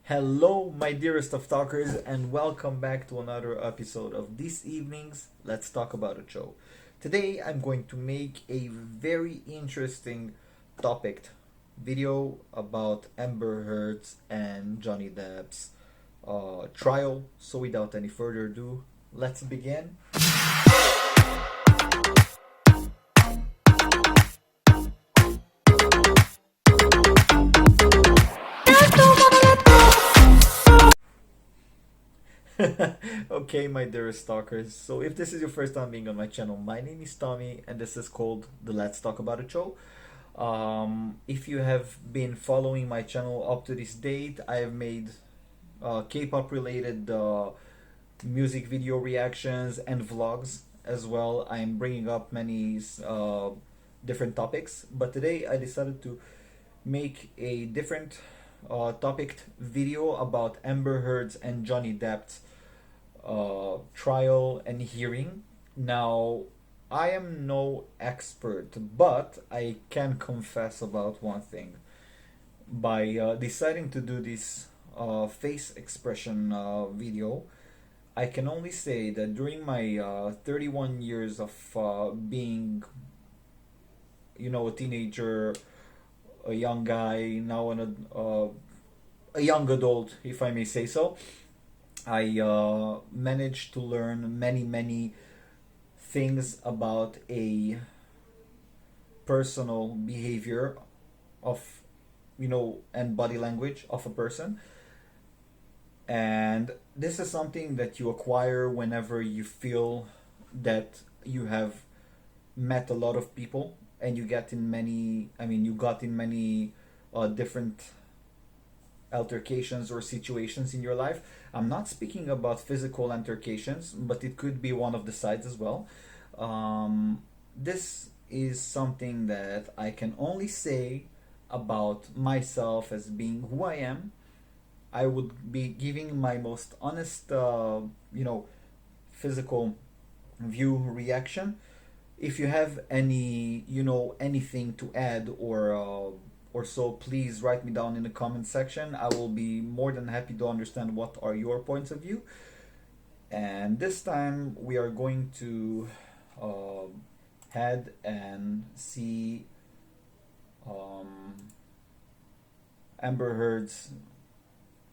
Hello, my dearest of talkers, and welcome back to another episode of this evening's Let's Talk About a Show. Today, I'm going to make a very interesting topic video about Amber Heard's and Johnny Depp's trial. So, without any further ado, let's begin. Okay, my dearest stalkers. So, if this is your first time being on my channel, my name is Tommy, and this is called the Let's Talk About It Show. If you have been following my channel up to this date, I have made K-pop related music video reactions and vlogs as well. I'm bringing up many different topics, but today I decided to make a different topic video about Amber Heard's and Johnny Depp's trial and hearing. Now, I am no expert, but I can confess about one thing. By deciding to do this face expression video, I can only say that during my 31 years of being, a teenager, a young guy, now a young adult, if I may say so, I managed to learn many things about a personal behavior of, and body language of a person. And this is something that you acquire whenever you feel that you have met a lot of people and you got in many different altercations or situations in your life. I'm not speaking about physical altercations, but it could be one of the sides as well. This is something that I can only say about myself as being who I am. I would be giving my most honest, physical view reaction. If you have anything to add or so, please write me down in the comment section. I will be more than happy to understand what are your points of view. And this time we are going to head and see Amber Heard's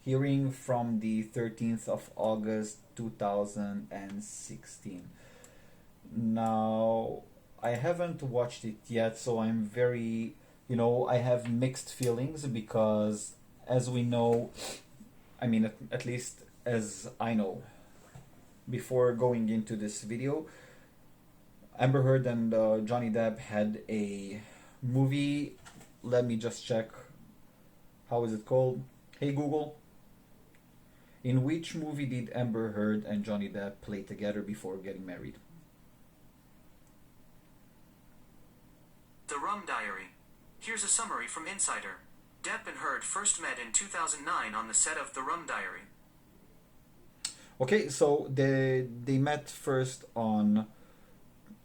hearing from the 13th of August 2016. Now, I haven't watched it yet, so I'm very, I have mixed feelings because, as we know, at least as I know, before going into this video, Amber Heard and Johnny Depp had a movie. Let me just check. How is it called? Hey Google. In which movie did Amber Heard and Johnny Depp play together before getting married? The Rum Diary. Here's a summary from Insider. Depp and Heard first met in 2009 on the set of The Rum Diary. Okay, so they met first in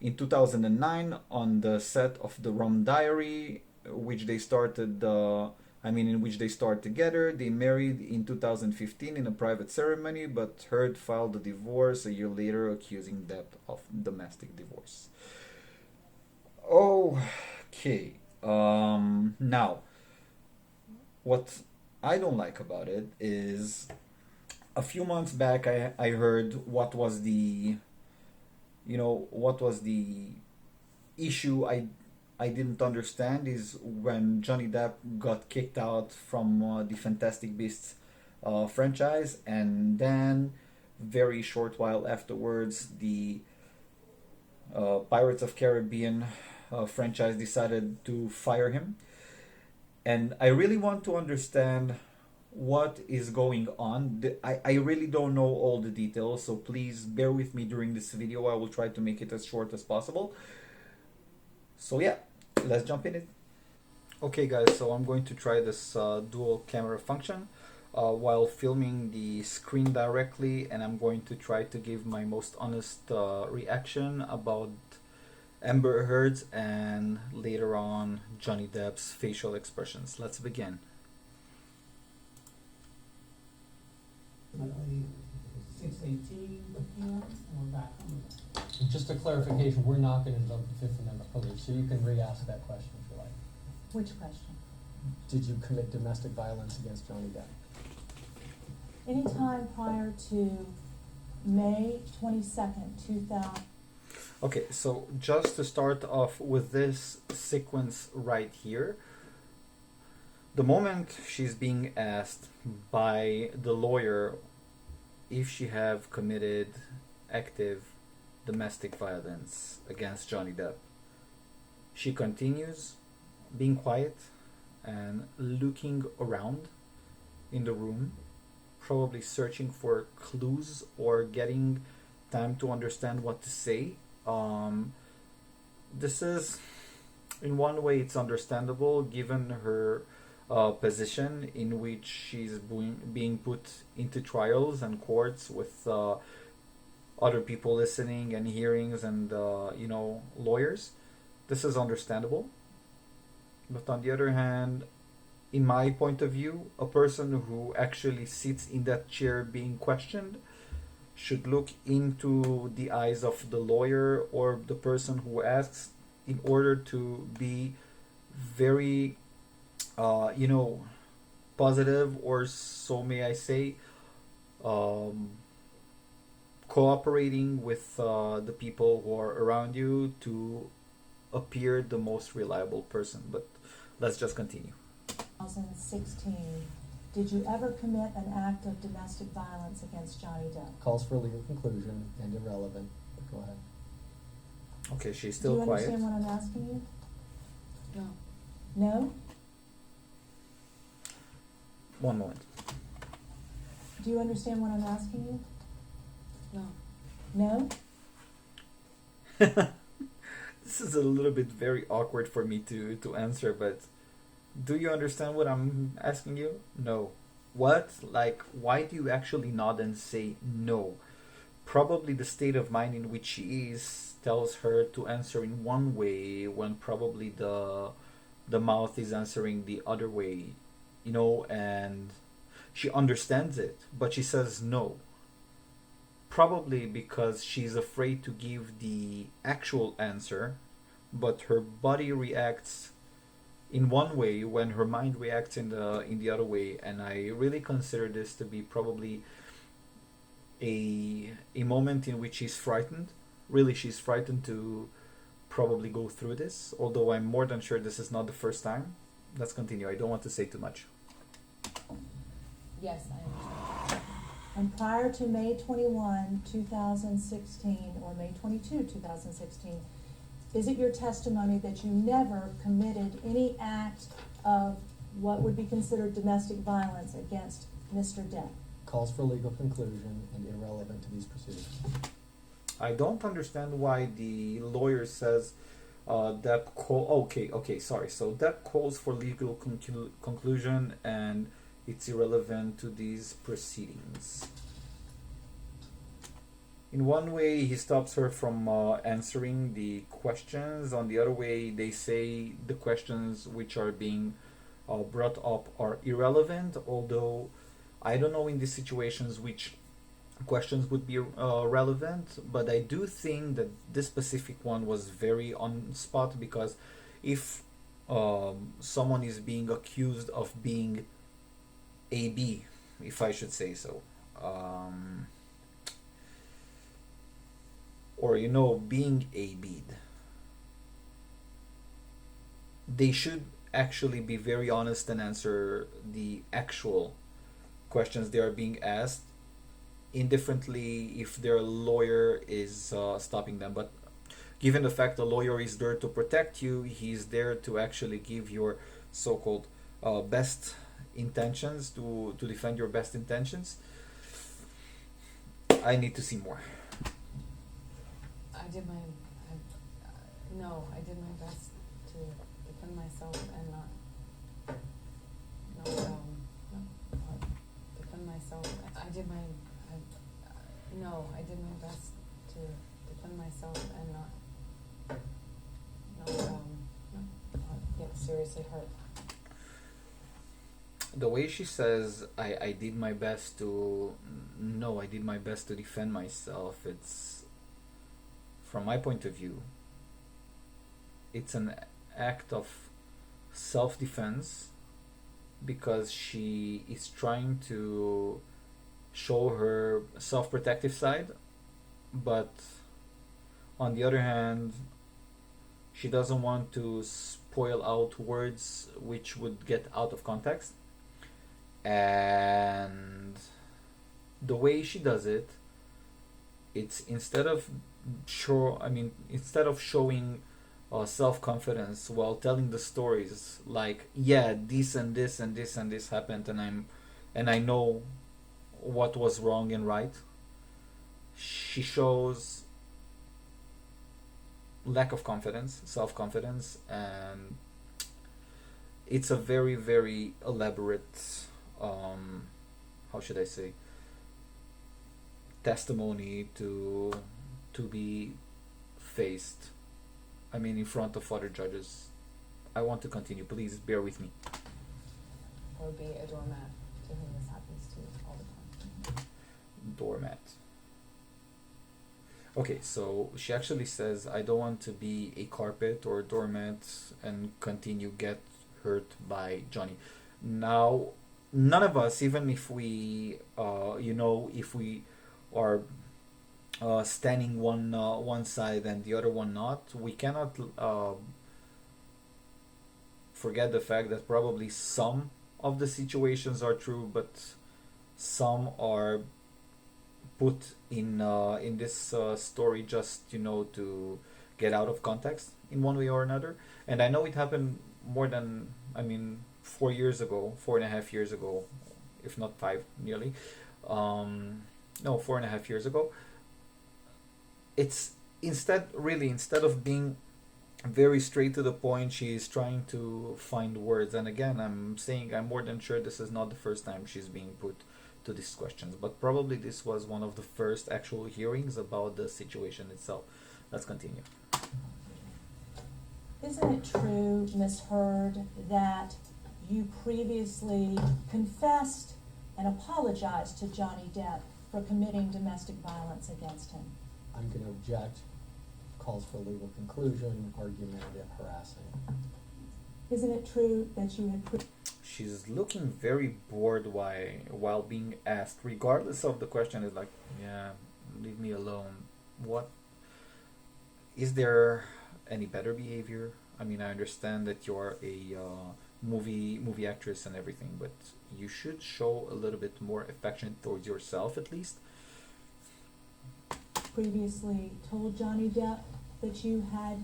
2009 on the set of The Rum Diary, which they started in which they started together. They married in 2015 in a private ceremony, but Heard filed a divorce a year later, accusing Depp of domestic divorce. Okay. Now, what I don't like about it is a few months back I heard what was the issue I didn't understand is when Johnny Depp got kicked out from the Fantastic Beasts franchise, and then very short while afterwards the Pirates of Caribbean franchise decided to fire him. And I really want to understand what is going on. I really don't know all the details, so please bear with me during this video. I will try to make it as short as possible. So yeah, let's jump in it. Okay guys, so I'm going to try this dual camera function while filming the screen directly, and I'm going to try to give my most honest reaction about Amber Heard's and later on Johnny Depp's facial expressions. Let's begin. 6:18 p.m. and we're back on the bench. Just a clarification, we're not going to invoke the Fifth Amendment privilege, so you can re-ask that question if you like. Which question? Did you commit domestic violence against Johnny Depp? Any time prior to May 22nd, 2000. Okay, so just to start off with this sequence right here, the moment she's being asked by the lawyer if she have committed active domestic violence against Johnny Depp, she continues being quiet and looking around in the room, probably searching for clues or getting time to understand what to say. This is, in one way, it's understandable given her position in which she's being put into trials and courts with other people listening and hearings and lawyers. This is understandable. But on the other hand, in my point of view, a person who actually sits in that chair being questioned should look into the eyes of the lawyer or the person who asks in order to be very, positive, or so may I say, cooperating with the people who are around you to appear the most reliable person. But let's just continue. 2016, did you ever commit an act of domestic violence against Johnny Depp? Calls for a legal conclusion and irrelevant, but go ahead. Okay, she's still Do you quiet. understand what I'm asking you? No. No? One moment. Do you understand what I'm asking you? No. No? This is a little bit very awkward for me to answer, but do you understand what I'm asking you? No. What? Like, why do you actually nod and say no? Probably the state of mind in which she is tells her to answer in one way when probably the mouth is answering the other way, and she understands it, but she says no. Probably because she's afraid to give the actual answer, but her body reacts in one way when her mind reacts in the other way, and I really consider this to be probably a moment in which she's frightened. Really, she's frightened to probably go through this, although I'm more than sure this is not the first time. Let's continue. I don't want to say too much. Yes, I understand. And prior to May 21, 2016, or May 22, 2016, is it your testimony that you never committed any act of what would be considered domestic violence against Mr. Depp? Calls for a legal conclusion and irrelevant to these proceedings. I don't understand why the lawyer says Depp sorry. So Depp calls for legal conclusion and it's irrelevant to these proceedings. In one way, he stops her from answering the questions. On the other way, they say the questions which are being brought up are irrelevant, although I don't know in these situations which questions would be relevant, but I do think that this specific one was very on spot, because if someone is being accused of being AB, if I should say so, or being AB'd, they should actually be very honest and answer the actual questions they are being asked, indifferently if their lawyer is stopping them. But given the fact the lawyer is there to protect you, he's there to actually give your so-called best intentions, to defend your best intentions. I need to see more. I did my best to defend myself and not defend myself. I did my best to defend myself and not get seriously hurt. The way she says, I did my best to, no, I did my best to defend myself, it's, from my point of view, it's an act of self defense because she is trying to show her self protective side, but on the other hand, she doesn't want to spoil out words which would get out of context. And the way she does it, it's instead of showing self confidence while telling the stories, like, yeah, this and this and this and this happened, and I know what was wrong and right. She shows lack of confidence, self confidence, and it's a very, very elaborate, how should I say, testimony to be faced. I mean, in front of other judges. I want to continue. Please bear with me. Or be a doormat to whom this happens to all the time. Doormat. Okay, so she actually says, I don't want to be a carpet or a doormat and continue get hurt by Johnny. Now, none of us, even if we, if we are standing one side and the other one not, we cannot forget the fact that probably some of the situations are true, but some are put in this story just to get out of context in one way or another. And I know it happened more than 4 and a half years ago, if not 5 nearly. No, 4.5 years ago. It's instead of being very straight to the point, she's trying to find words. And again, I'm saying I'm more than sure this is not the first time she's being put to these questions, but probably this was one of the first actual hearings about the situation itself. Let's continue. Isn't it true, Ms. Heard, that you previously confessed and apologized to Johnny Depp for committing domestic violence against him? I'm going to object. Calls for legal conclusion, argumentative, harassing. Isn't it true that you had She's looking very bored while being asked, regardless of the question. Is like, yeah, leave me alone. What is there any better behavior? I mean, I understand that you're a movie actress and everything, but you should show a little bit more affection towards yourself at least. previously told Johnny Depp that you had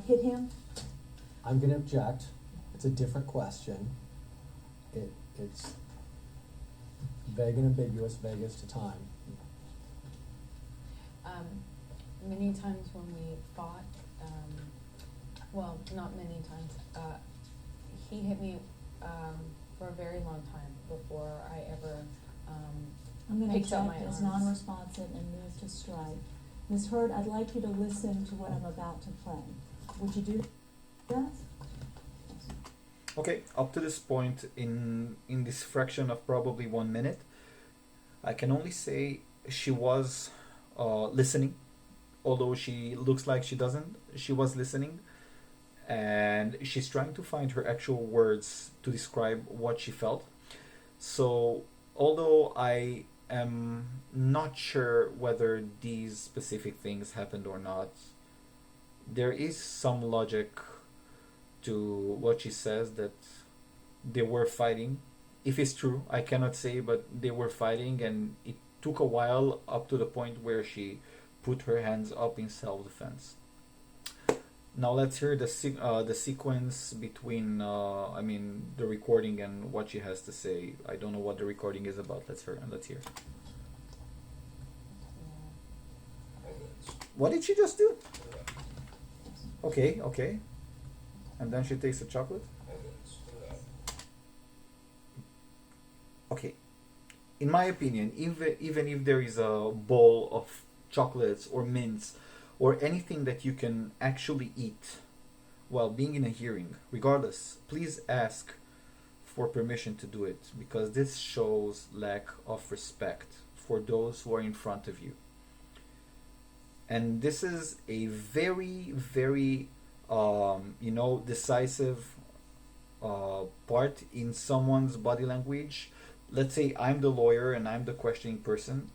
hit him? I'm going to object. It's a different question. It's vague and ambiguous, vague as to time. Many times when we fought, well, not many times, he hit me for a very long time before I ever I'm going to picked up my object as arms. non-responsive and move to strike. Ms. Heard, I'd like you to listen to what I'm about to play. Would you do that? Okay, up to this point in this fraction of probably 1 minute, I can only say she was listening, although she looks like she doesn't. She was listening, and she's trying to find her actual words to describe what she felt. So, although I am not sure whether these specific things happened or not, there is some logic to what she says, that they were fighting. If it's true, I cannot say, but they were fighting, and it took a while up to the point where she put her hands up in self-defense. Now let's hear the sequence between the recording and what she has to say. I don't know what the recording is about. Let's hear. What did she just do? Okay. And then she takes a chocolate. Okay. In my opinion, even if there is a bowl of chocolates or mints or anything that you can actually eat while being in a hearing, regardless, please ask for permission to do it, because this shows lack of respect for those who are in front of you. And this is a very, very, decisive part in someone's body language. Let's say I'm the lawyer and I'm the questioning person.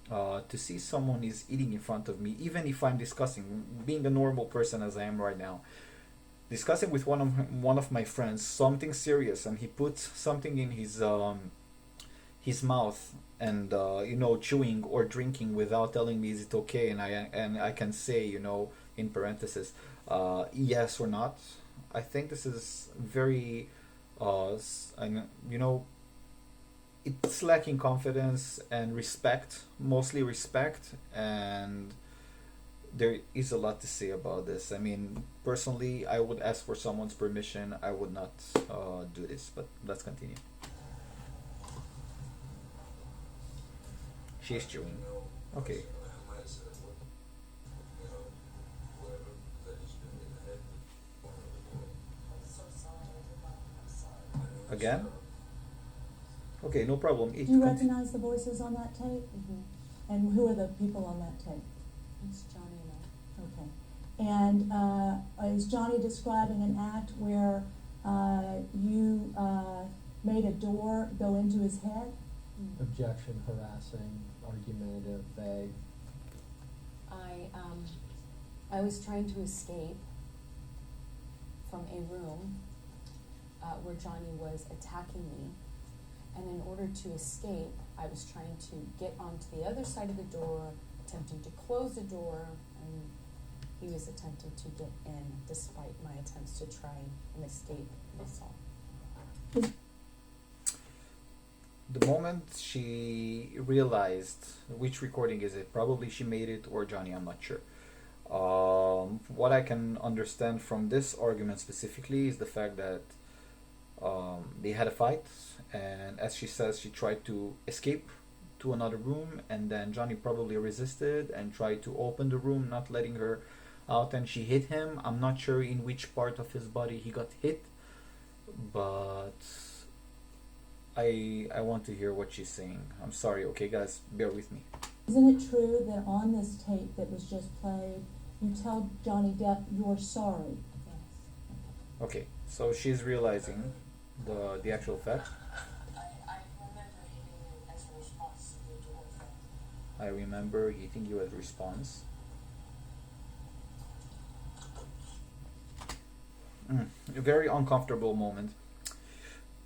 To see someone is eating in front of me, even if I'm discussing, being a normal person as I am right now, discussing with one of my friends something serious, and he puts something in his mouth, and chewing or drinking without telling me is it okay, and I can say, in parentheses, yes or not. I think this is very it's lacking confidence and respect, mostly respect, and there is a lot to say about this. I mean, personally, I would ask for someone's permission. I would not do this, but let's continue. She's chewing. Okay. Again? Okay, no problem. Do you recognize the voices on that tape? Mm-hmm. And who are the people on that tape? It's Johnny and I. Okay. And is Johnny describing an act where you made a door go into his head? Objection, harassing, argumentative, vague. I was trying to escape from a room where Johnny was attacking me. And in order to escape, I was trying to get onto the other side of the door, attempting to close the door, and he was attempting to get in despite my attempts to try and escape the assault. The moment she realized, which recording is it? Probably she made it or Johnny, I'm not sure. What I can understand from this argument specifically is the fact that they had a fight, and as she says, she tried to escape to another room, and then Johnny probably resisted and tried to open the room, not letting her out, and she hit him. I'm not sure in which part of his body he got hit, but I want to hear what she's saying. I'm sorry, okay guys, bear with me. Isn't it true that on this tape that was just played, you tell Johnny Depp you're sorry? Yes. Okay, so she's realizing the actual fact. I remember hitting you as response. A very uncomfortable moment,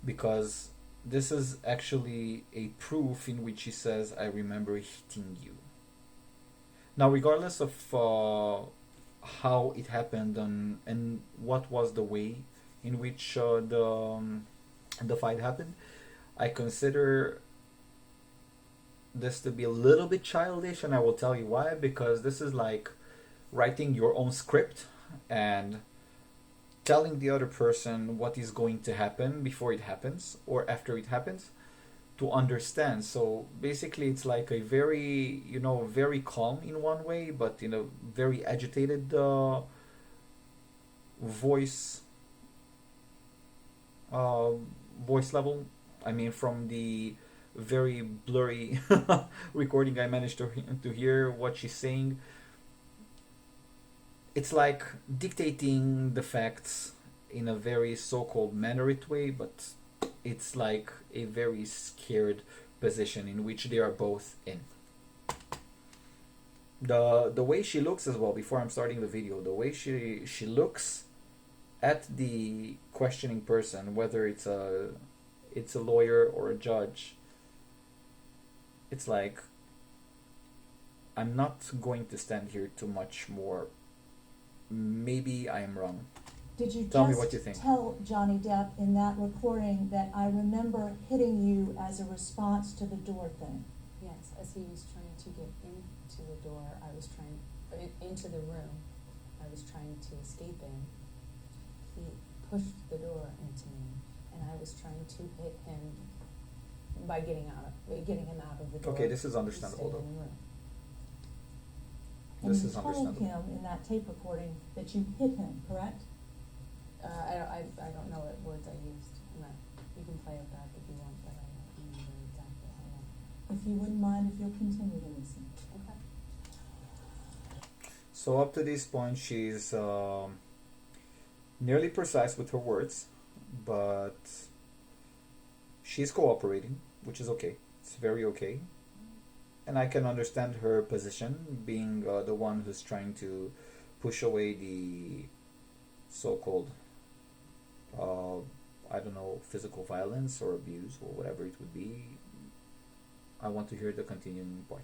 because this is actually a proof in which she says, I remember hitting you. Now, regardless of how it happened and what was the way in which the fight happened, I consider this to be a little bit childish, and I will tell you why. Because this is like writing your own script and telling the other person what is going to happen before it happens or after it happens to understand. So basically it's like a very, very calm in one way, but very agitated voice level. I mean, from the very blurry recording I managed to hear what she's saying, it's like dictating the facts in a very so-called mannered way, but it's like a very scared position in which they are both in. The way she looks as well, before I'm starting the video, the way she looks at the questioning person, whether it's a lawyer or a judge, it's like, I'm not going to stand here too much more. Maybe I am wrong. Did you Tell me what you think. tell Johnny Depp in that recording that I remember hitting you as a response to the door thing? Yes, as he was trying to get into the door, I was trying into the room. I was trying to escape in. He pushed the door into me, and I was trying to hit him by getting him out of the door. Okay, this is understandable to stay though. in the room. And This you is told understandable. him in that tape recording that you hit him, correct? I don't know what words I used in that. You can play it back if you want, but I don't remember exactly how long. If you wouldn't mind, if you'll continue to listen. Okay. So up to this point, she's nearly precise with her words, but she's cooperating, which is okay. It's very okay. And I can understand her position, being the one who's trying to push away the so-called, I don't know, physical violence or abuse or whatever it would be. I want to hear the continuing part.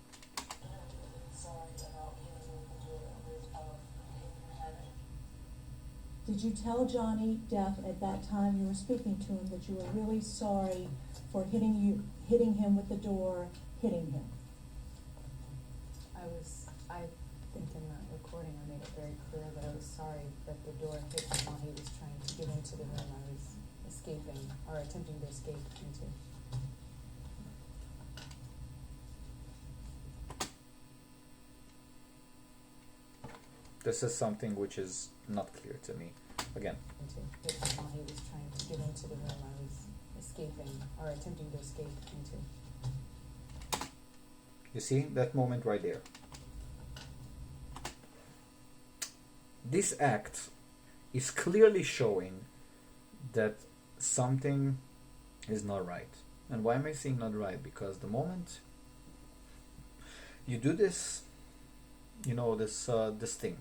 Did you tell Johnny Depp at that time you were speaking to him that you were really sorry for hitting him with the door, hitting him? I think in that recording I made it very clear that I was sorry that the door hit him while he was trying to get into the room I was escaping, or attempting to escape into. This is something which is not clear to me. Again, Into hit him while he was trying to get into the room I was escaping, or attempting to escape into. you see that moment right there. This act is clearly showing that something is not right. And why am I saying not right? Because the moment you do this, this thing,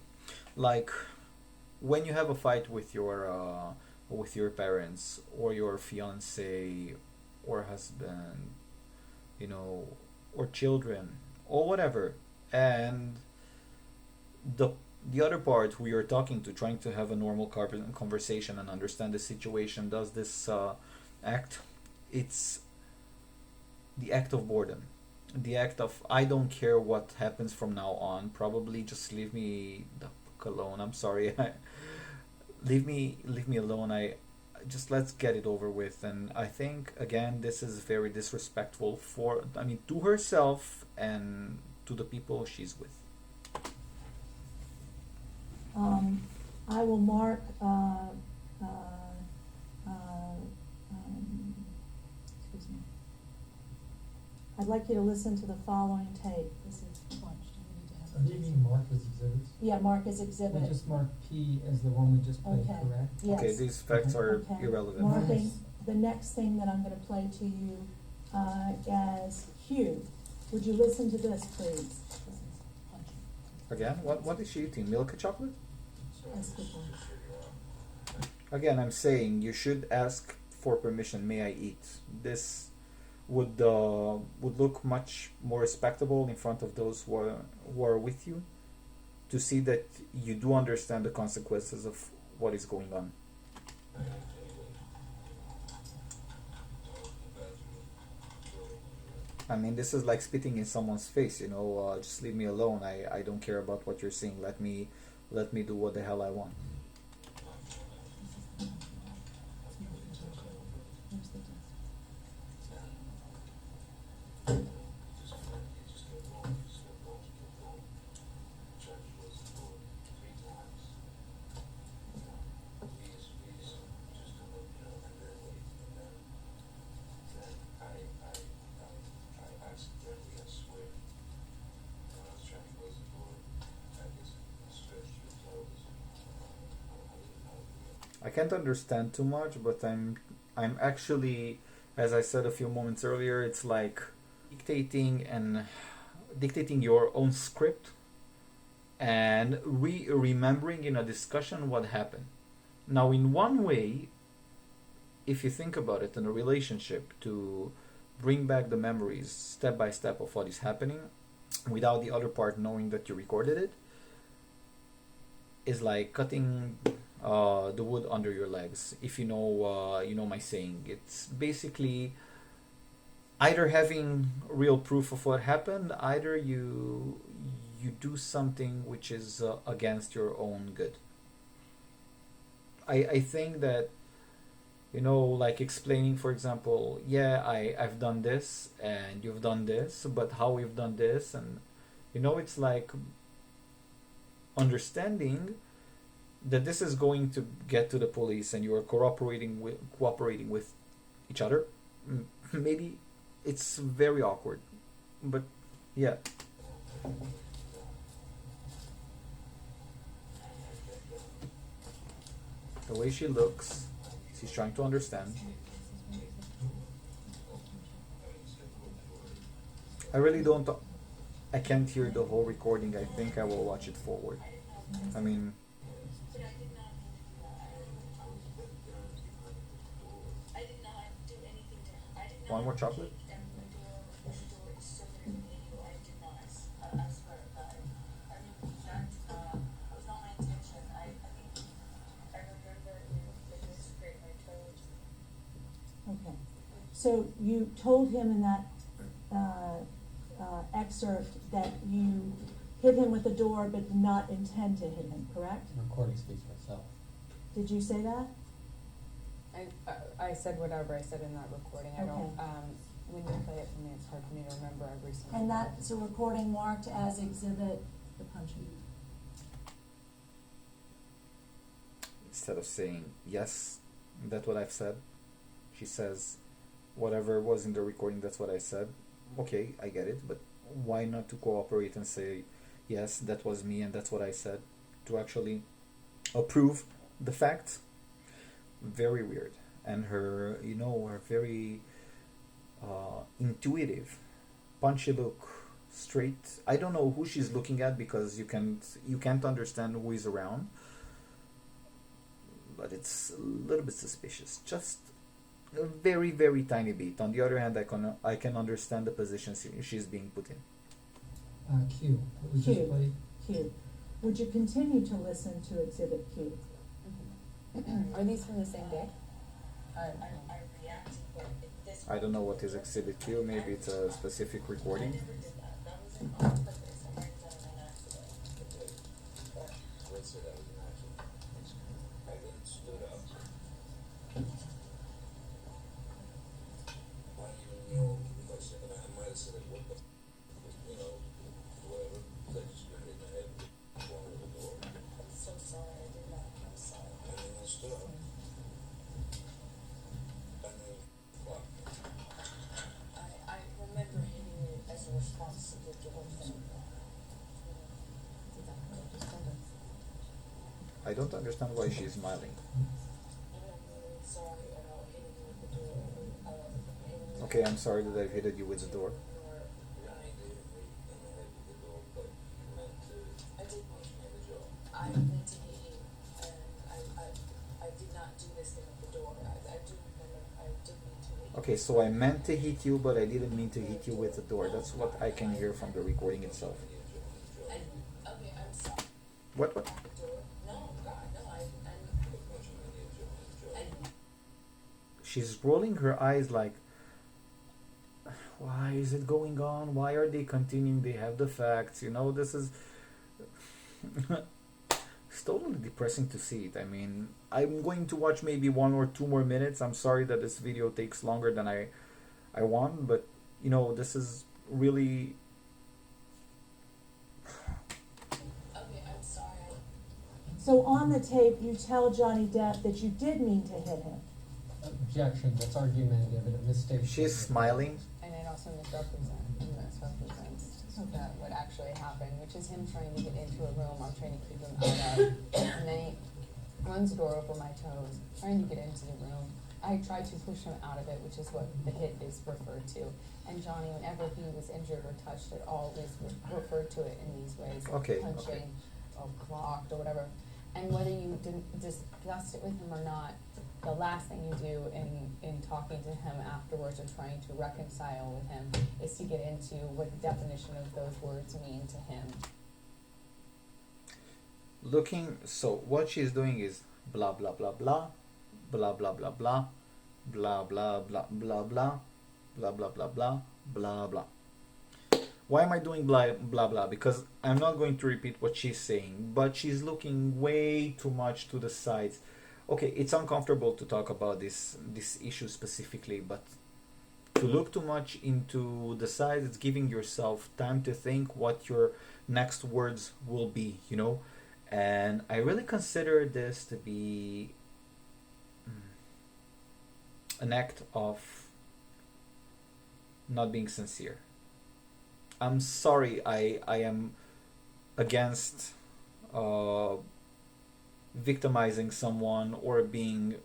like when you have a fight with your parents or your fiance or husband, or children or whatever, and the other part who you're talking to, trying to have a normal conversation and understand the situation, does this act. It's the act of boredom, the act of I don't care what happens from now on, probably just leave me the fuck alone, I'm sorry. leave me alone. I just, let's get it over with. And I think again this is very disrespectful to herself and to the people she's with. I will mark, excuse me. I'd like you to listen to the following tape. This is watched. Are they being marked as exhibits? Yeah, mark as exhibit. We just mark P as the one we just played, Okay. correct? Yes. Okay, these facts are Okay. irrelevant. Marking the next thing that I'm gonna play to you, as Hugh. Would you listen to this, please? Again, what is she eating? Milk and chocolate? That's the one. Again, I'm saying you should ask for permission. May I eat? This would look much more respectable in front of those who are with you, to see that you do understand the consequences of what is going on. I mean, this is like spitting in someone's face, just leave me alone. I don't care about what you're saying. Let me do what the hell I want. I can't understand too much, but I'm actually, as I said a few moments earlier, it's like dictating your own script and remembering in a discussion what happened. Now, in one way, if you think about it, in a relationship, to bring back the memories step by step of what is happening without the other part knowing that you recorded it, is like cutting the wood under your legs. If you know my saying, it's basically either having real proof of what happened, either you do something which is against your own good. I think that, like explaining, for example, I've done this and you've done this, but how we've done this, and it's like understanding that this is going to get to the police and you are cooperating with each other. Maybe it's very awkward, but yeah. The way she looks, she's trying to understand. I really don't. I can't hear the whole recording. I think I will watch it forward. I mean, one more chocolate? Okay. So you told him in that excerpt that you hit him with the door but did not intend to hit him, correct? The recording speaks for itself. Did you say that? I said whatever I said in that recording. I don't, Okay. when you play it for me, it's hard for me to remember every single And word. that's a recording marked as exhibit the punching. Instead of saying yes, that's what I've said, she says whatever was in the recording, that's what I said. Okay, I get it, but why not to cooperate and say yes, that was me and that's what I said, to actually approve the fact? Very weird. And her, her very intuitive, punchy look, straight. I don't know who she's looking at because you can't understand who is around, but it's a little bit suspicious. Just a very, very tiny bit. On the other hand, I can understand the position she's being put in. Q, what we Q. just played. Q. Would you continue to listen to exhibit Q? Are these from the same day? I don't know what is Exhibit Q. Maybe it's a specific recording. I remember hitting it as a response to the door thing. I don't understand why she's smiling. Okay, I'm sorry that I've hit you with the door. I meant to hit you, and I did not do this thing with the door. I do remember I did mean to hit you. Okay, so I meant to hit you, but I didn't mean to hit you with the door. That's what I can hear from the recording itself. Okay, I'm sorry. What? Door? No, God, no, She's rolling her eyes like, why is it going on? Why are they continuing? They have the facts. This is... It's totally depressing to see it. I mean, I'm going to watch maybe 1 or 2 more minutes. I'm sorry that this video takes longer than I want, but, this is really... Okay, I'm sorry. So on the tape, you tell Johnny Depp that you did mean to hit him. Objection, that's argumentative, and it misstates. She's smiling. And it also misrepresents that what actually happened, which is him trying to get into a room I'm trying to keep him out of. And then he runs the door over my toes, trying to get into the room. I tried to push him out of it, which is what the hit is referred to. And Johnny, whenever he was injured or touched, it always referred to it in these ways, like Okay, punching or clocked or whatever. And whether you didn't discuss it with him or not, the last thing you do in talking to him afterwards or trying to reconcile with him is to get into what the definition of those words mean to him. So what she's doing is blah blah blah blah, blah blah blah blah, blah blah blah blah blah, blah blah blah blah, blah blah. Why am I doing blah blah blah? Because I'm not going to repeat what she's saying, but she's looking way too much to the sides. Okay, it's uncomfortable to talk about this issue specifically, but to look too much into the sides, it's giving yourself time to think what your next words will be, And I really consider this to be an act of not being sincere. I'm sorry, I am against uh, victimizing someone or being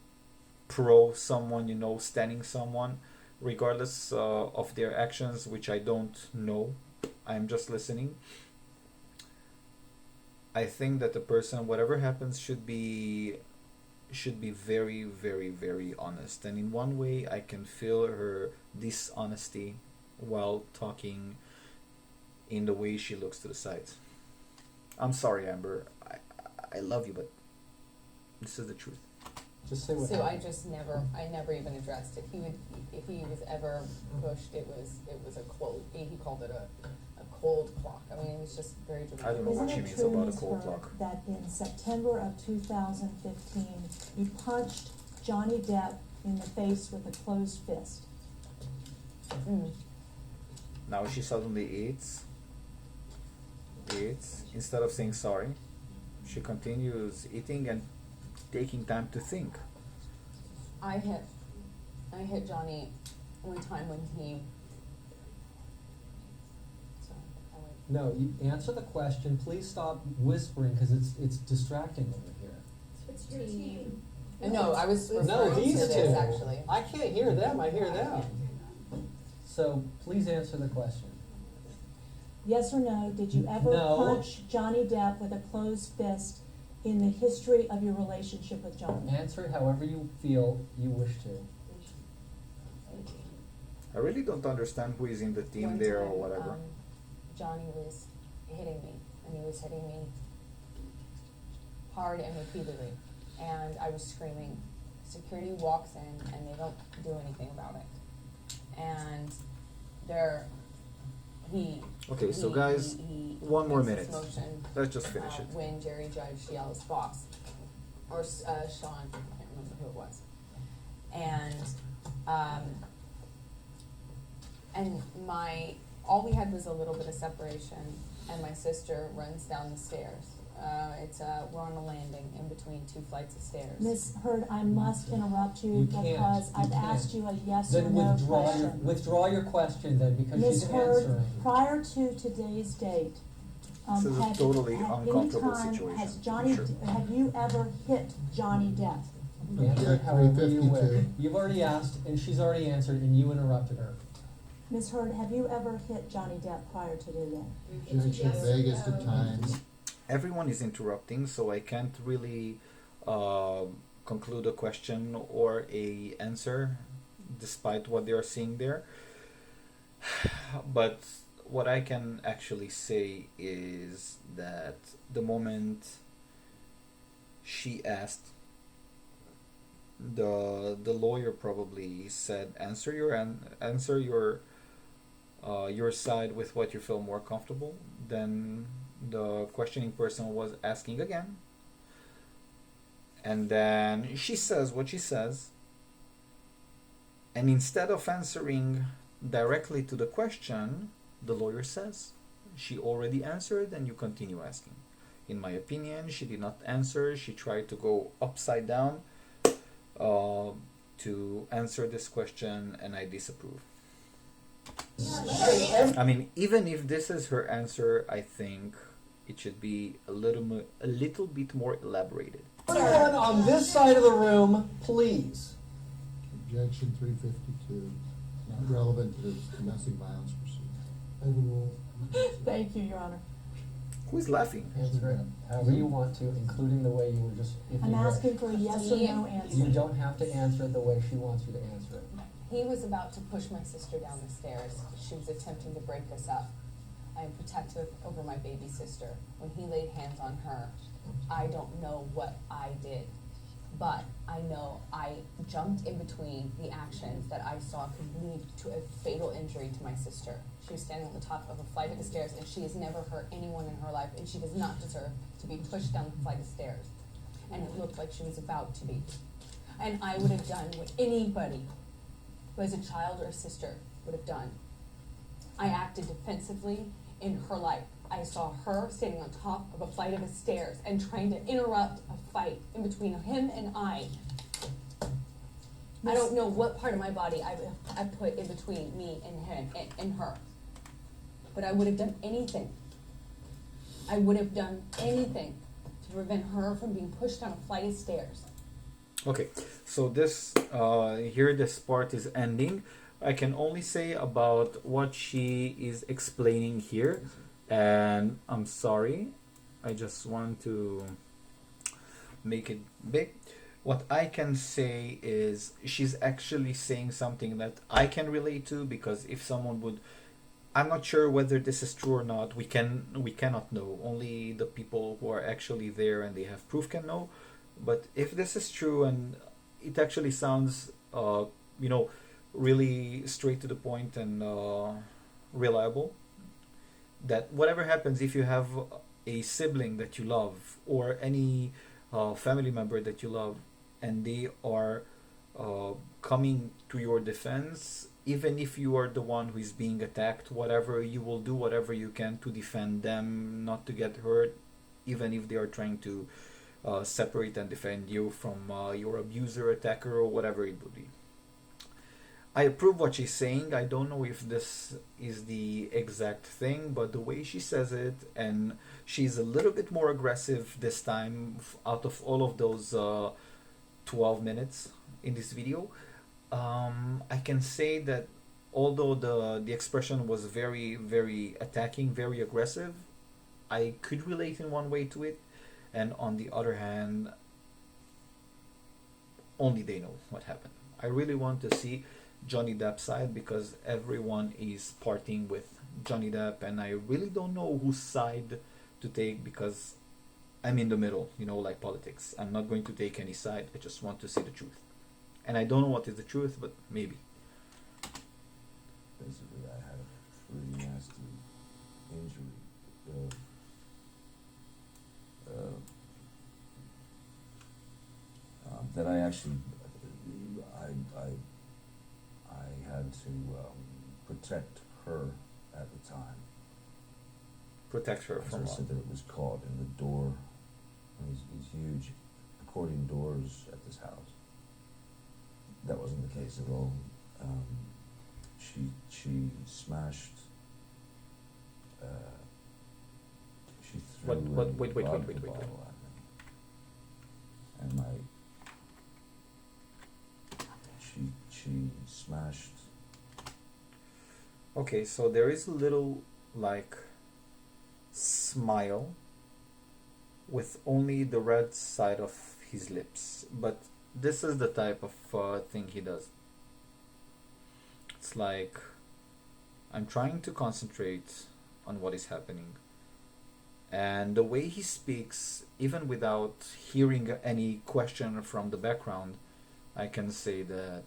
pro someone, standing someone, regardless of their actions, which I don't know. I'm just listening. I think that the person, whatever happens, should be very, very, very honest. And in one way, I can feel her dishonesty while talking in the way she looks to the sides. I'm sorry, Amber. I love you, but this is the truth. Just say what So I happened. just I never even addressed it. If he was ever pushed, it was a cold, he called it a cold clock. I mean, it was just very dramatic. I don't know what Isn't she it means true, about a Ms. cold Heard, clock. that in September of 2015, you punched Johnny Depp in the face with a closed fist? Mm. Now she suddenly eats, instead of saying sorry. She continues eating and taking time to think. I hit Johnny one time when he. Sorry, I went. No, you answer the question. Please stop whispering because it's distracting over here. It's your team. No, I was referring No, to these this two. actually. I can't hear them. I hear them. So please answer the question. Yes or no, did you ever No. punch Johnny Depp with a closed fist in the history of your relationship with Johnny? Answer it however you feel you wish to. I really don't understand who is in the team One there or time, whatever. Johnny was hitting me, and he was hitting me hard and repeatedly, and I was screaming. Security walks in, and they don't do anything about it. And Okay, so he- guys, he one more makes this minute. motion, Let's just finish it. when Jerry Judge yells "boss" or Sean, I can't remember who it was, and all we had was a little bit of separation, and my sister runs down the stairs. We're on a landing in between two flights of stairs. Ms. Heard, I must interrupt you You can't. because You I've can't. asked you a yes or Then no withdraw question. your question then because Ms. she's Heard, answering. prior to today's date, This is a have- totally at any uncomfortable time situation, has for Johnny, sure. have you ever hit Johnny Depp? Answer it however you 352. wish. You've already asked and she's already answered and you interrupted her. Ms. Heard, have you ever hit Johnny Depp prior to today? Objection, vaguest of times. Everyone is interrupting, so I can't really conclude a question or a answer, despite what they are seeing there. But what I can actually say is that the moment she asked, the lawyer probably said, answer your side with what you feel more comfortable. Then the questioning person was asking again, and then she says what she says, and instead of answering directly to the question, the lawyer says, she already answered and you continue asking. In my opinion, she did not answer. She tried to go upside down to answer this question, and I disapprove. I mean, even if this is her answer, I think it should be a little bit more elaborated. Everyone on this side of the room, please. Objection 352. Not relevant to this domestic violence proceeding. Thank you, Your Honor. Who's laughing? Answer it however you want to, including the way you were just. If I'm you wish. asking for a yes or no answer. You don't have to answer it the way she wants you to answer it. He was about to push my sister down the stairs. She was attempting to break us up. I am protective over my baby sister. When he laid hands on her, I don't know what I did, but I know I jumped in between the actions that I saw could lead to a fatal injury to my sister. She was standing on the top of a flight of the stairs, and she has never hurt anyone in her life, and she does not deserve to be pushed down the flight of stairs. And it looked like she was about to be. And I would have done what anybody who has a child or a sister would have done. I acted defensively in her life. I saw her standing on top of a flight of stairs and trying to interrupt a fight in between him and I. I don't know what part of my body I put in between me and him and her. But I would have done anything. I would have done anything to prevent her from being pushed down a flight of stairs. Okay, so this here this part is ending. I can only say about what she is explaining here, and I'm sorry, I just want to make it big. What I can say is she's actually saying something that I can relate to, because if someone would, I'm not sure whether this is true or not. We cannot know. Only the people who are actually there and they have proof can know. But if this is true, and it actually sounds, really straight to the point and reliable, that whatever happens, if you have a sibling that you love or any family member that you love, and they are coming to your defense, even if you are the one who is being attacked, whatever, you will do whatever you can to defend them, not to get hurt, even if they are trying to separate and defend you from your abuser, attacker, or whatever it would be. I approve what she's saying. I don't know if this is the exact thing, but the way she says it, and she's a little bit more aggressive this time out of all of those 12 minutes in this video. I can say that although the expression was very, very attacking, very aggressive, I could relate in one way to it, and on the other hand, only they know what happened. I really want to see Johnny Depp's side, because everyone is partying with Johnny Depp, and I really don't know whose side to take, because I'm in the middle, like politics. I'm not going to take any side. I just want to see the truth. And I don't know what is the truth, but maybe. Basically, I had a pretty nasty injury. That I actually, I had to protect her at the time. Protect her from I what? said that it was caught in the door. These huge accordion doors at this house. That wasn't the case at all. She smashed. She threw Wait. vodka bottle at me, and she smashed. Okay, so there is a little like smile with only the red side of his lips, but this is the type of thing he does. It's like I'm trying to concentrate on what is happening, and the way he speaks, even without hearing any question from the background, I can say that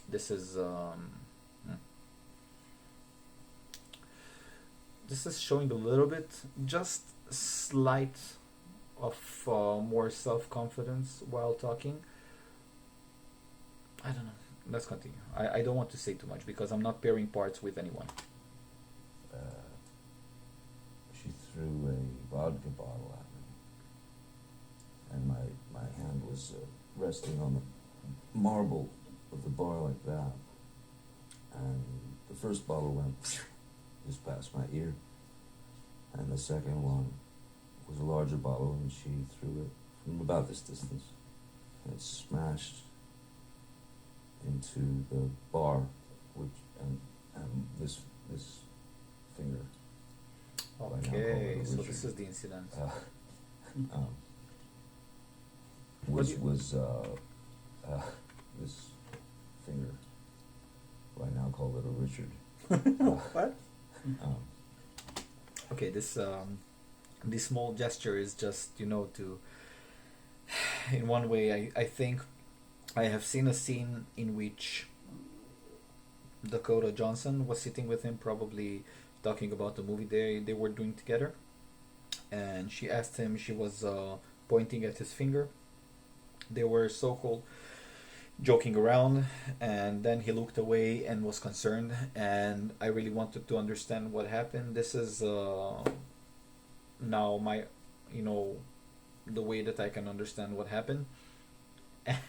this is this is showing a little bit, just slight of more self-confidence while talking. I don't know. Let's continue. I don't want to say too much because I'm not pairing parts with anyone. She threw a vodka bottle at me, and my hand was resting on the marble of the bar like that, and the first bottle went just past my ear, and the second one was a larger bottle, and she threw it from about this distance, and it smashed into the bar, which and this finger. Okay, so this is the incident. Was this finger, who I now call Little Richard. What? Okay, this small gesture is just to. In one way, I think I have seen a scene in which Dakota Johnson was sitting with him, probably talking about the movie they were doing together, and she asked him. She was pointing at his finger. They were so-called joking around, and then he looked away and was concerned, and I really wanted to understand what happened. This is now my the way that I can understand what happened.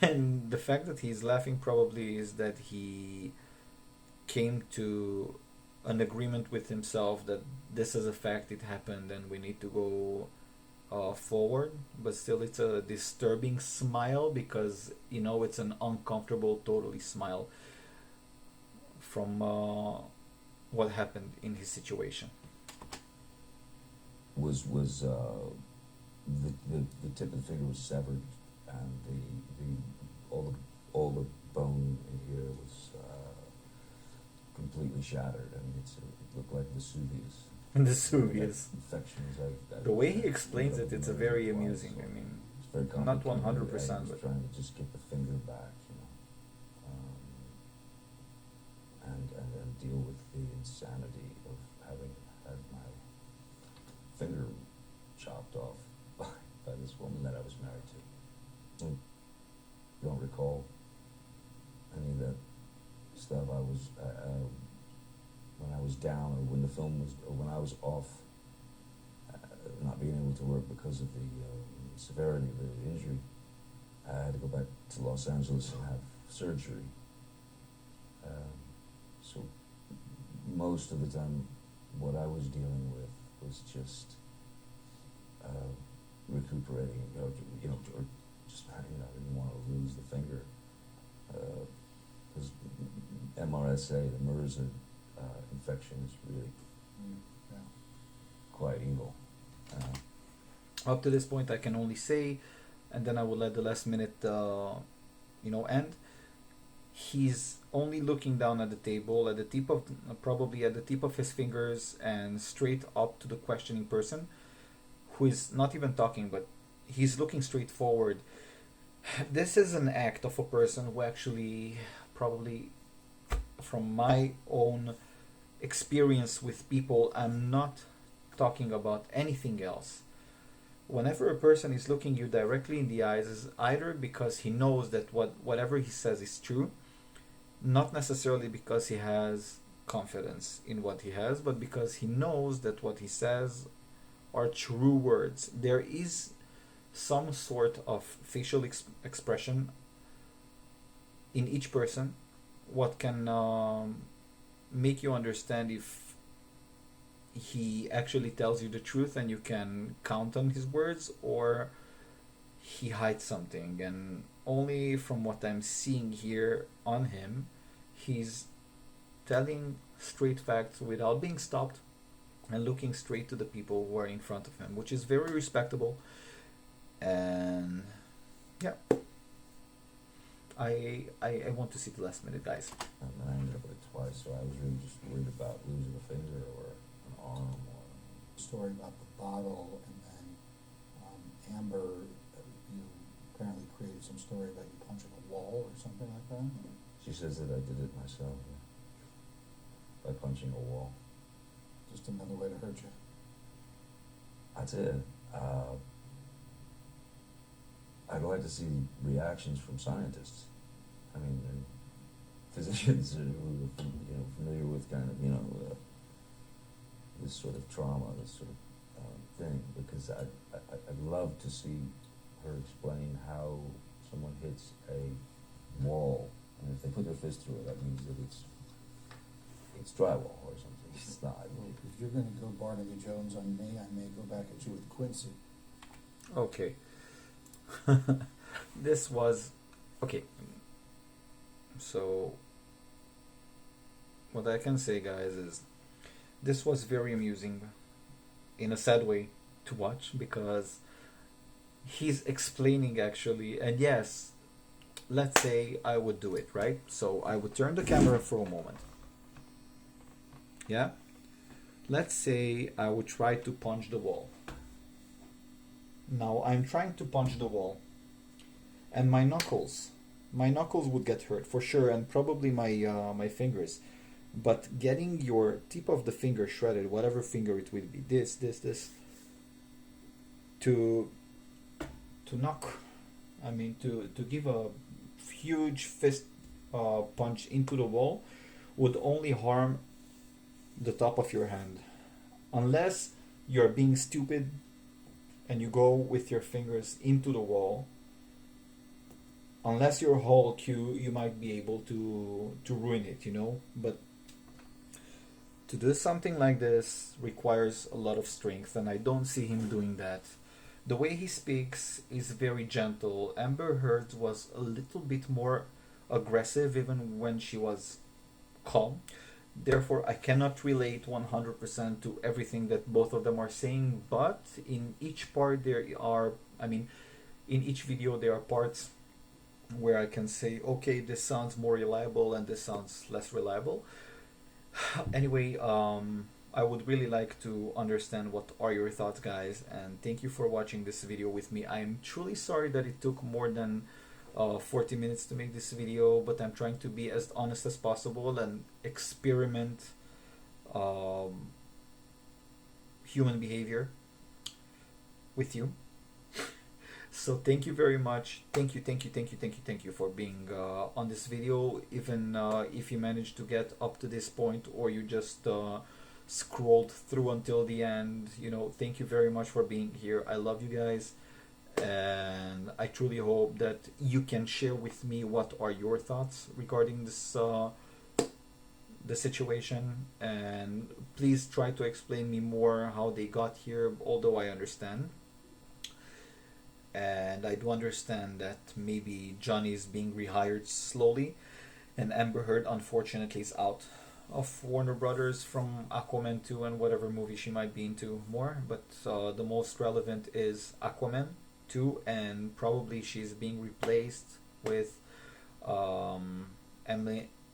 And the fact that he's laughing probably is that he came to an agreement with himself that this is a fact, it happened, and we need to go forward. But still, it's a disturbing smile because it's an uncomfortable, totally smile from what happened in his situation. Was the tip of the finger was severed, and the all the bone in here was completely shattered. I mean, it looked like Vesuvius. Vesuvius. Infections. The way he explains it, it's a very amusing. I mean, it's very not complicated. 100%, I was but trying to just get the finger back, and deal with the insanity of having had my finger chopped off by this woman that I was married to. I don't recall any of that stuff. When I was down, or when the film was, or when I was off, not being able to work because of the severity of the injury, I had to go back to Los Angeles and have surgery. So most of the time, what I was dealing with was just recuperating, or just I didn't want to lose the finger, because MRSA, the MRSA infection, is really quite evil. Up to this point, I can only say, and then I will let the last minute, end. He's only looking down at the table, at the tip of, probably at the tip of his fingers, and straight up to the questioning person, who is not even talking, but he's looking straight forward. This is an act of a person who actually, probably, from my own experience with people, I'm not talking about anything else. Whenever a person is looking you directly in the eyes, is either because he knows that whatever he says is true, not necessarily because he has confidence in what he has, but because he knows that what he says are true words. There is some sort of facial expression in each person, what can make you understand if he actually tells you the truth and you can count on his words, or he hides something. And only from what I'm seeing here on him, he's telling straight facts without being stopped and looking straight to the people who are in front of him, which is very respectable. And yeah, I want to see the last minute, guys. I ended up with it twice, so I was really just worried about losing a finger or an arm. Or Story about the bottle, and then Amber, you apparently created some story about you punching a wall or something like that. she says that I did it myself, by punching a wall. Just another way to hurt you. That's it. I'd like to see reactions from scientists. I mean, and physicians who are familiar with kind of this sort of trauma, this sort of thing, because I'd love to see her explain how someone hits a wall, and if they put their fist through it, that means that it's drywall or something. It's not. Well, if you're going to go Barnaby Jones on me, I may go back at you with Quincy. Okay. This was okay. So what I can say, guys, is this was very amusing in a sad way to watch, because he's explaining actually, and yes, let's say I would do it, right? So I would turn the camera for a moment. Yeah? Let's say I would try to punch the wall. Now I'm trying to punch the wall, and my knuckles would get hurt for sure, and probably my fingers. But getting your tip of the finger shredded, whatever finger it will be, this, to knock, I mean to give a huge fist punch into the wall, would only harm the top of your hand, unless you're being stupid and you go with your fingers into the wall unless you're Hulk, you might be able to ruin it, you know. But to do something like this requires a lot of strength, and I don't see him doing that. The way he speaks is very gentle. Amber Heard was a little bit more aggressive even when she was calm. Therefore, I cannot relate 100% to everything that both of them are saying, but in each part there are, I mean, in each video there are parts where I can say, okay, this sounds more reliable and this sounds less reliable. Anyway, I would really like to understand what are your thoughts, guys, and thank you for watching this video with me. I'm truly sorry that it took more than 40 minutes to make this video, but I'm trying to be as honest as possible and experiment human behavior with you. So thank you very much. Thank you for being on this video. Even if you managed to get up to this point, or you just scrolled through until the end, you know, thank you very much for being here. I love you guys, and I truly hope that you can share with me what are your thoughts regarding this the situation, and please try to explain me more how they got here, although I understand. And I do understand that maybe Johnny is being rehired slowly, and Amber Heard unfortunately is out of Warner Brothers from Aquaman 2 and whatever movie she might be into more. But the most relevant is Aquaman 2, and probably she's being replaced with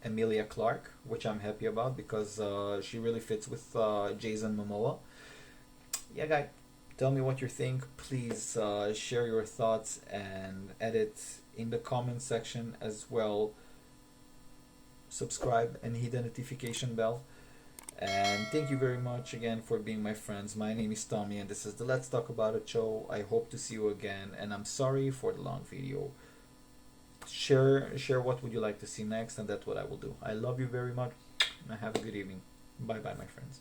Emilia Clarke, which I'm happy about because she really fits with Jason Momoa. Yeah, guys. Tell me what you think. Please share your thoughts and edit in the comment section as well. Subscribe and hit the notification bell. And thank you very much again for being my friends. My name is Tommy and this is the Let's Talk About It show. I hope to see you again, and I'm sorry for the long video. Share what would you like to see next, and that's what I will do. I love you very much and have a good evening. Bye bye, my friends.